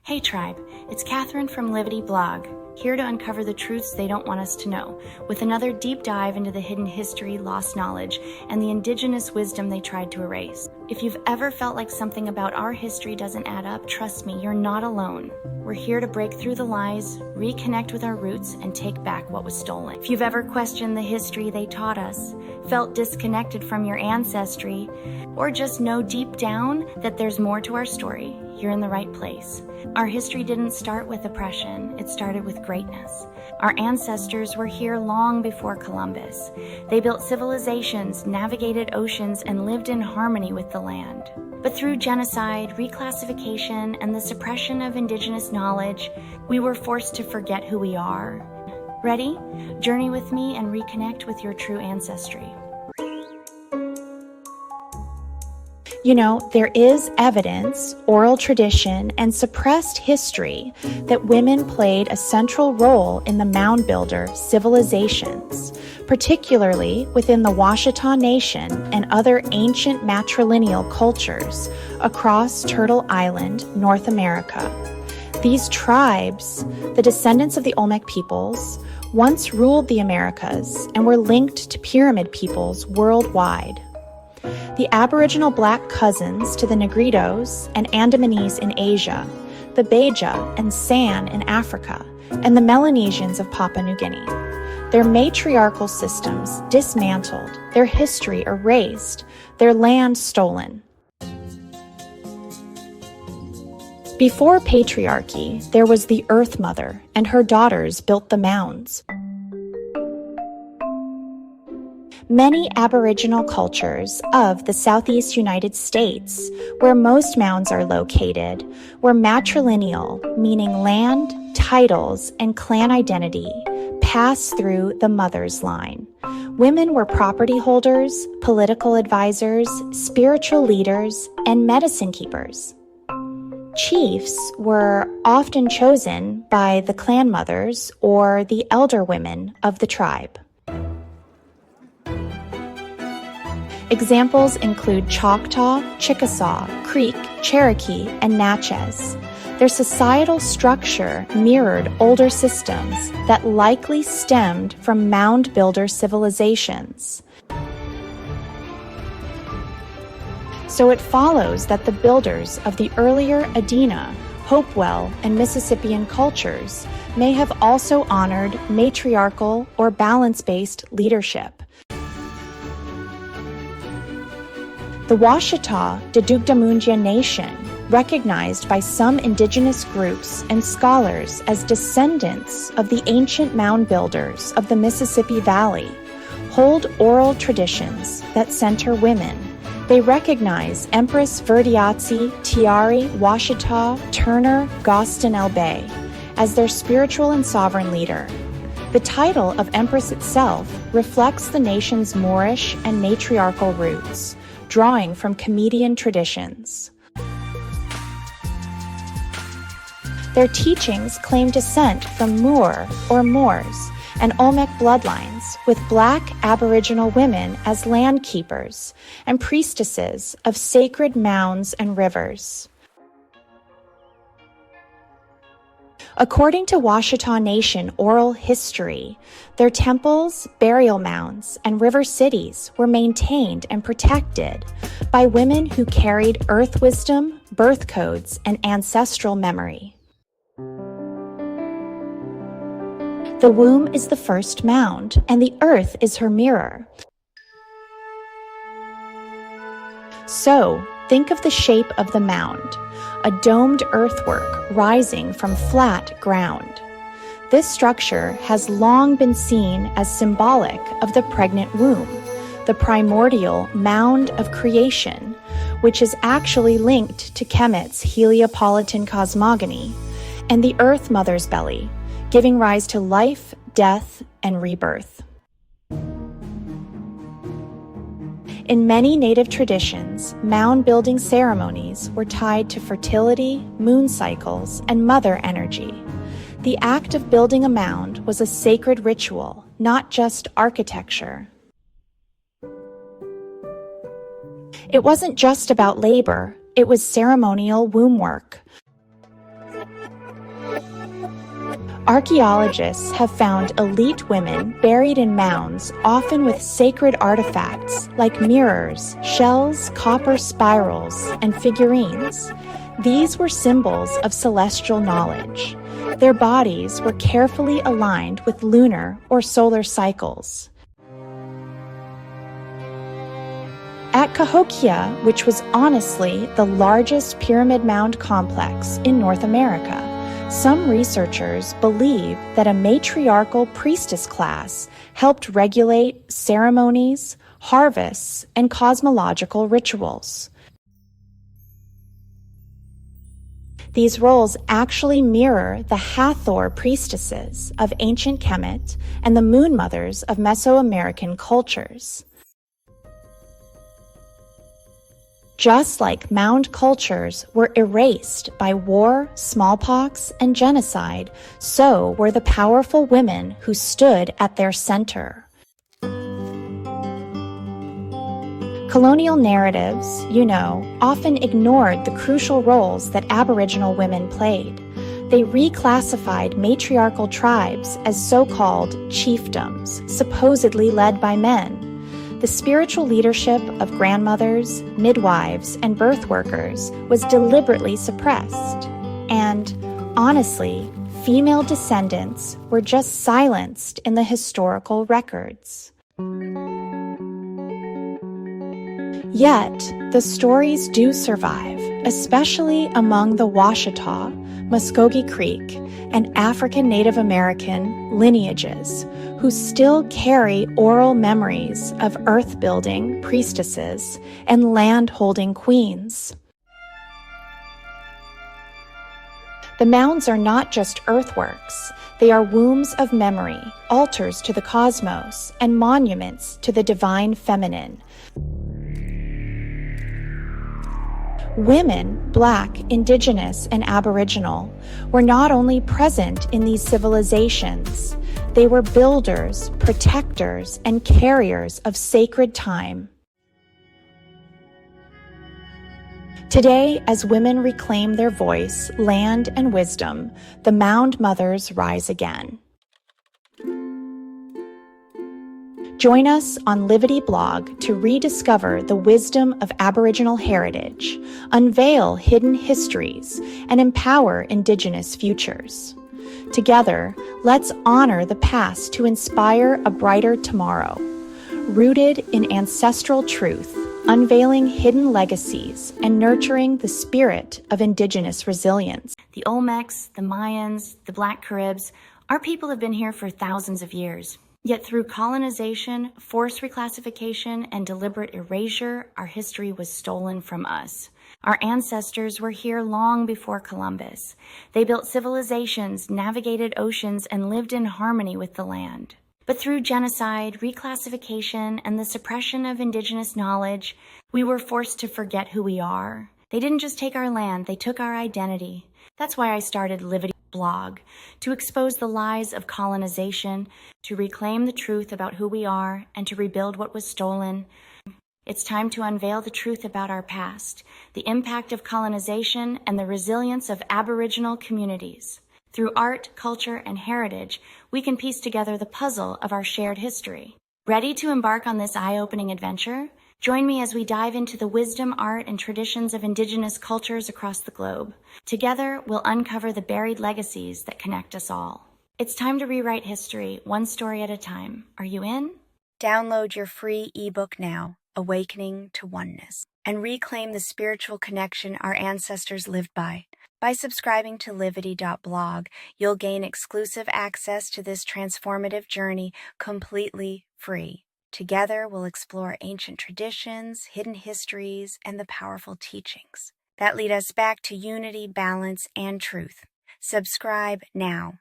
Hey tribe, it's Catherine from Livity blog, here to uncover the truths they don't want us to know, with another deep dive into the hidden history, lost knowledge, and the indigenous wisdom they tried to erase. If you've ever felt like something about our history doesn't add up, trust me, you're not alone. We're here to break through the lies, reconnect with our roots, and take back what was stolen. If you've ever questioned the history they taught us, felt disconnected from your ancestry, or just know deep down that there's more to our story, you're in the right place. Our history didn't start with oppression, it started with greatness. Our ancestors were here long before Columbus. They built civilizations, navigated oceans, and lived in harmony with the land. But through genocide, reclassification, and the suppression of indigenous knowledge, we were forced to forget who we are. Ready? Journey with me and reconnect with your true ancestry. You know, there is evidence, oral tradition, and suppressed history that women played a central role in the mound builder civilizations, particularly within the Washitaw Nation and other ancient matrilineal cultures across Turtle Island, North America. These tribes, the descendants of the Olmec peoples, once ruled the Americas and were linked to pyramid peoples worldwide. The Aboriginal black cousins to the Negritos and Andamanese in Asia, the Beja and San in Africa, and the Melanesians of Papua New Guinea. Their matriarchal systems dismantled, their history erased, their land stolen. Before patriarchy, there was the Earth Mother, and her daughters built the mounds. Many Aboriginal cultures of the Southeast United States, where most mounds are located, were matrilineal, meaning land, titles, and clan identity passed through the mother's line. Women were property holders, political advisors, spiritual leaders, and medicine keepers. Chiefs were often chosen by the clan mothers or the elder women of the tribe. Examples include Choctaw, Chickasaw, Creek, Cherokee, and Natchez. Their societal structure mirrored older systems that likely stemmed from mound builder civilizations. So it follows that the builders of the earlier Adena, Hopewell, and Mississippian cultures may have also honored matriarchal or balance-based leadership. The Washitaw Dedukdamungia Nation, recognized by some indigenous groups and scholars as descendants of the ancient mound builders of the Mississippi Valley, hold oral traditions that center women. They recognize Empress Verdiatsi Tiari Washitaw Turner Gostin Bay as their spiritual and sovereign leader. The title of Empress itself reflects the nation's Moorish and matriarchal roots, drawing from Comedian traditions. Their teachings claim descent from Moor or Moors and Olmec bloodlines, with black Aboriginal women as land keepers and priestesses of sacred mounds and rivers. According to Washitaw Nation oral history, their temples, burial mounds, and river cities were maintained and protected by women who carried earth wisdom, birth codes, and ancestral memory. The womb is the first mound, and the earth is her mirror. So, think of the shape of the mound, a domed earthwork rising from flat ground. This structure has long been seen as symbolic of the pregnant womb, the primordial mound of creation, which is actually linked to Kemet's Heliopolitan cosmogony, and the Earth Mother's belly, giving rise to life, death, and rebirth. In many native traditions, mound-building ceremonies were tied to fertility, moon cycles, and mother energy. The act of building a mound was a sacred ritual, not just architecture. It wasn't just about labor, it was ceremonial womb work. Archaeologists have found elite women buried in mounds, often with sacred artifacts like mirrors, shells, copper spirals, and figurines. These were symbols of celestial knowledge. Their bodies were carefully aligned with lunar or solar cycles. At Cahokia, which was honestly the largest pyramid mound complex in North America, some researchers believe that a matriarchal priestess class helped regulate ceremonies, harvests, and cosmological rituals. These roles actually mirror the Hathor priestesses of ancient Kemet and the moon mothers of Mesoamerican cultures. Just like mound cultures were erased by war, smallpox, and genocide, so were the powerful women who stood at their center. Colonial narratives, often ignored the crucial roles that Aboriginal women played. They reclassified matriarchal tribes as so-called chiefdoms, supposedly led by men. The spiritual leadership of grandmothers, midwives, and birth workers was deliberately suppressed. And, honestly, female descendants were just silenced in the historical records. Yet, the stories do survive, especially among the Washitaw, Muskogee Creek, and African Native American lineages, who still carry oral memories of earth-building priestesses and land-holding queens. The mounds are not just earthworks. They are wombs of memory, altars to the cosmos, and monuments to the divine feminine. Women, Black, Indigenous, and Aboriginal, were not only present in these civilizations, they were builders, protectors, and carriers of sacred time. Today, as women reclaim their voice, land, and wisdom, the mound mothers rise again. Join us on Livity blog to rediscover the wisdom of Aboriginal heritage, unveil hidden histories, and empower Indigenous futures. Together, let's honor the past to inspire a brighter tomorrow. Rooted in ancestral truth, unveiling hidden legacies, and nurturing the spirit of Indigenous resilience. The Olmecs, the Mayans, the Black Caribs, our people have been here for thousands of years. Yet through colonization, forced reclassification, and deliberate erasure, our history was stolen from us. Our ancestors were here long before Columbus. They built civilizations, navigated oceans, and lived in harmony with the land. But through genocide, reclassification, and the suppression of Indigenous knowledge, we were forced to forget who we are. They didn't just take our land, they took our identity. That's why I started Livity blog, to expose the lies of colonization, to reclaim the truth about who we are, and to rebuild what was stolen. It's time to unveil the truth about our past, the impact of colonization, and the resilience of Aboriginal communities. Through art, culture, and heritage, we can piece together the puzzle of our shared history. Ready to embark on this eye-opening adventure? Join me as we dive into the wisdom, art, and traditions of Indigenous cultures across the globe. Together, we'll uncover the buried legacies that connect us all. It's time to rewrite history, one story at a time. Are you in? Download your free ebook now, Awakening to Oneness, and reclaim the spiritual connection our ancestors lived by. By subscribing to Livity.blog, you'll gain exclusive access to this transformative journey completely free. Together, we'll explore ancient traditions, hidden histories, and the powerful teachings that lead us back to unity, balance, and truth. Subscribe now